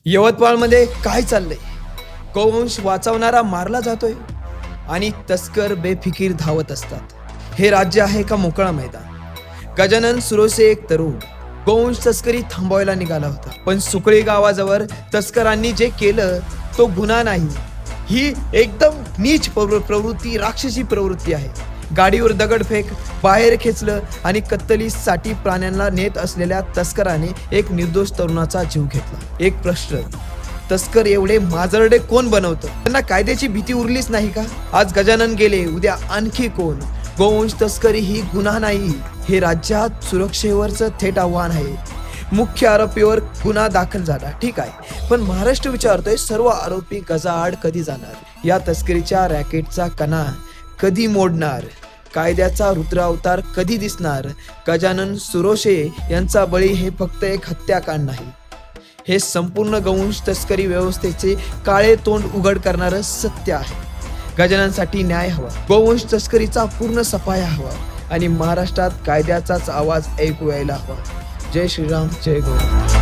यवतमाळमध्ये काय चाललंय? गोवंश वाचवणारा मारला जातोय आणि तस्कर बेफिकीर धावत असतात. हे राज्य आहे का मोकळा मैदान? गजानन सुरोसे एक तरुण गोवंश तस्करी थांबवायला निघाला होता, पण सुकळी गावाजवळ तस्करांनी जे केलं तो गुन्हा नाही. ही एकदम नीच प्रवृत्ती, राक्षसी प्रवृत्ती आहे. गाडीवर दगडफेक, बाहेर खेचलं आणि कत्तलीसाठी प्राण्यांना नेत असलेल्या तस्कराने एक निर्दोष तरुणाचा जीव घेतला. एक प्रश्न, तस्कर एवढे माजरडे कोण बनवतं? त्यांना कायद्याची भीती उरलीच नाही का? आज गजानन गेले, उद्या आणखी कोण? गोवंश तस्करी ही गुन्हा नाही, हे राज्यात सुरक्षेवरचं थेट आव्हान आहे. मुख्य आरोपीवर गुन्हा दाखल झाला, ठीक आहे, पण महाराष्ट्र विचारतोय सर्व आरोपी गजाआड कधी जाणार? या तस्करीच्या रॅकेटचा कणा कधी मोडणार? कायद्याचा रुद्रावतार कधी दिसणार? गजानन सुरोशे यांचा बळी हे फक्त एक हत्याकांड नाही, हे संपूर्ण गोवंश तस्करी व्यवस्थेचे काळे तोंड उघड करणारं सत्य आहे. गजाननसाठी न्याय हवा, गोवंश तस्करीचा पूर्ण सफाया हवा आणि महाराष्ट्रात कायद्याचाच आवाज ऐकू यायला हवा. जय श्रीराम, जय गोविंद.